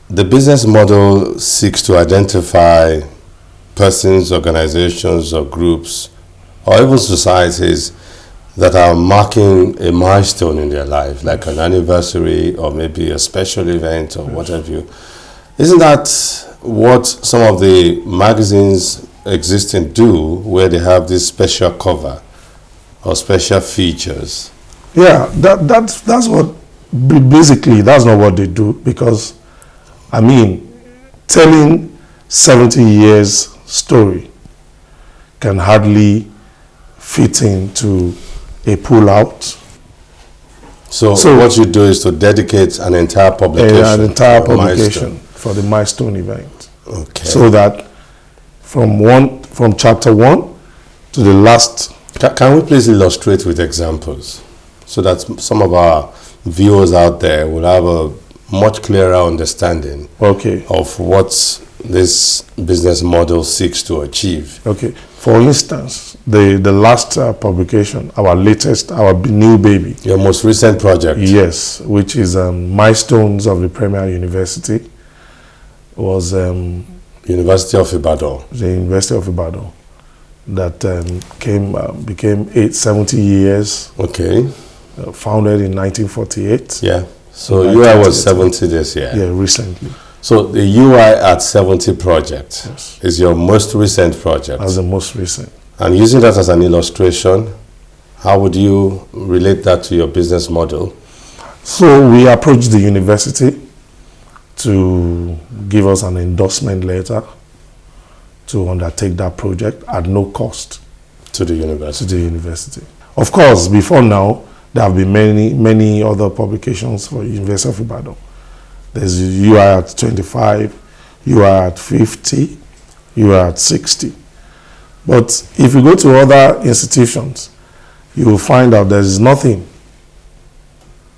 the business model seeks to identify persons, organizations, or groups, or even societies that are marking a milestone in their life, like an anniversary or maybe a special event or what have you. Isn't that what some of the magazines existing do, where they have this special cover or special features? Yeah, that's what, basically, that's not what they do, because, I mean, telling 70 years story can hardly fit into a pull-out. So what you do is to dedicate an entire publication. For the milestone event. Okay. So that from chapter 1 to the last. Can we please illustrate with examples so that some of our viewers out there will have a much clearer understanding of what this business model seeks to achieve? Okay. For instance, the last publication, our new baby. Your most recent project. Yes, which is Milestones of the Premier University, was University of Ibadan. The University of Ibadan, that became 70 years. Okay. Founded in 1948. Yeah. So UI was 70 this year. Yeah, recently. So the UI at 70 project is your most recent project. As the most recent. And using that as an illustration, how would you relate that to your business model? So we approached the university to give us an endorsement letter to undertake that project at no cost. To the university. Of course, before now, there have been many other publications for University of Ibadan. There's UI at 25, UI at 50, UI at 60. But if you go to other institutions, you will find out there's nothing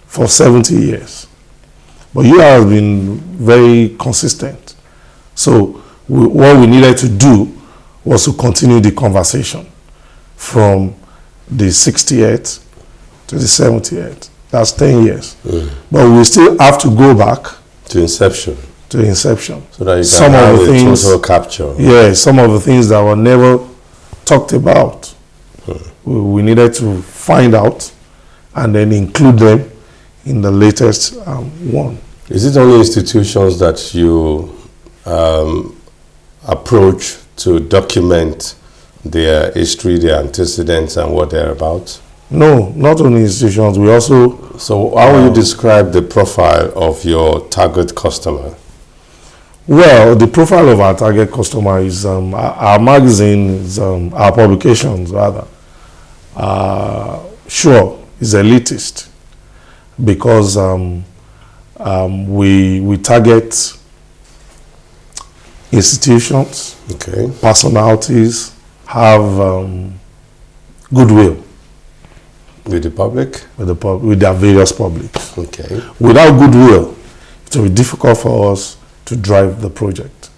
for 70 years. But UI has been very consistent. So what we needed to do was to continue the conversation from the 68th to the 78th. That's 10 years. But we still have to go back to inception. So that you can have a total capture. Yeah, some of the things that were never talked about, we needed to find out and then include them in the latest one. Is it only institutions that you approach to document their history, their antecedents, and what they're about? No, not only institutions. We also. So, how will you describe the profile of your target customer? Well, the profile of our target customer is our magazines, our publications rather. Sure, is elitist because we target institutions, personalities, have goodwill with the public, with their various publics. Okay. Without goodwill, it will be difficult for us to drive the project.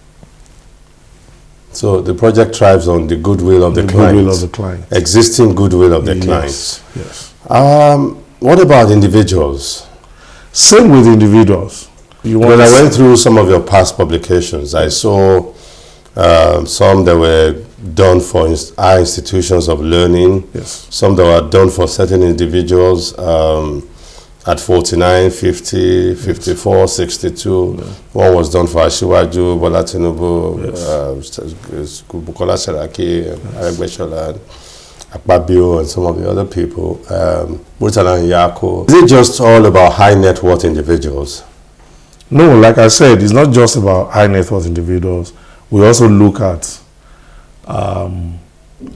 So the project thrives on the goodwill of the client. Goodwill of the client. Existing goodwill of the clients. Yes. What about individuals? Same with individuals. When I went through some of your past publications, I saw some that were done for our institutions of learning. Yes. Some that were done for certain individuals at 49, 50, 54, 62. Yeah. One was done for Asiwaju, Bola Tinubu, Bukola Saraki, Aregbesola, Akpabio, and some of the other people. Murtala Nyako. Is it just all about high net worth individuals? No, like I said, it's not just about high net worth individuals. We also look at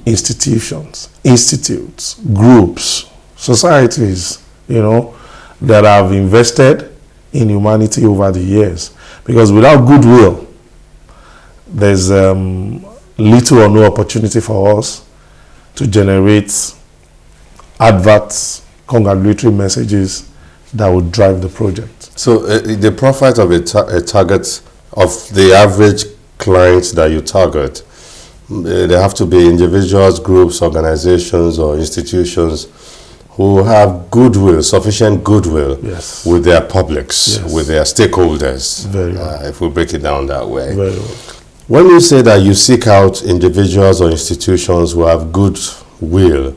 institutions, institutes, groups, societies, that have invested in humanity over the years. Because without goodwill, there's little or no opportunity for us to generate adverts, congratulatory messages that would drive the project. So the profile of a target of the average clients that you target, they have to be individuals, groups, organizations, or institutions who have goodwill, sufficient goodwill Yes. with their publics, Yes. with their stakeholders, Very well. if we break it down that way. Very well. When you say that you seek out individuals or institutions who have good will,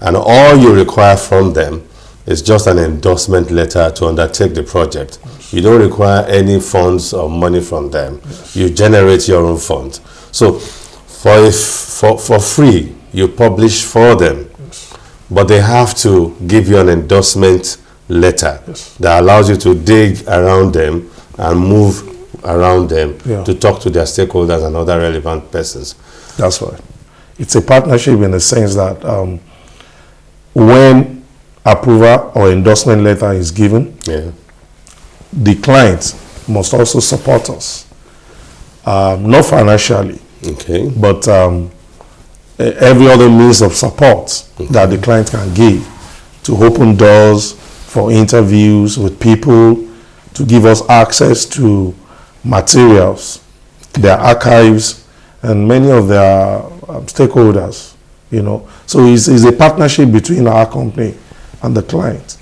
and all you require from them is just an endorsement letter to undertake the project, you don't require any funds or money from them. You generate your own fund. So for free, you publish for them, but they have to give you an endorsement letter that allows you to dig around them and move around them to talk to their stakeholders and other relevant persons. That's right. It's a partnership in the sense that when approval or endorsement letter is given, the client must also support us, not financially, but every other means of support that the client can give to open doors for interviews with people, to give us access to materials, their archives, and many of their stakeholders, you know. So it's a partnership between our company and the client.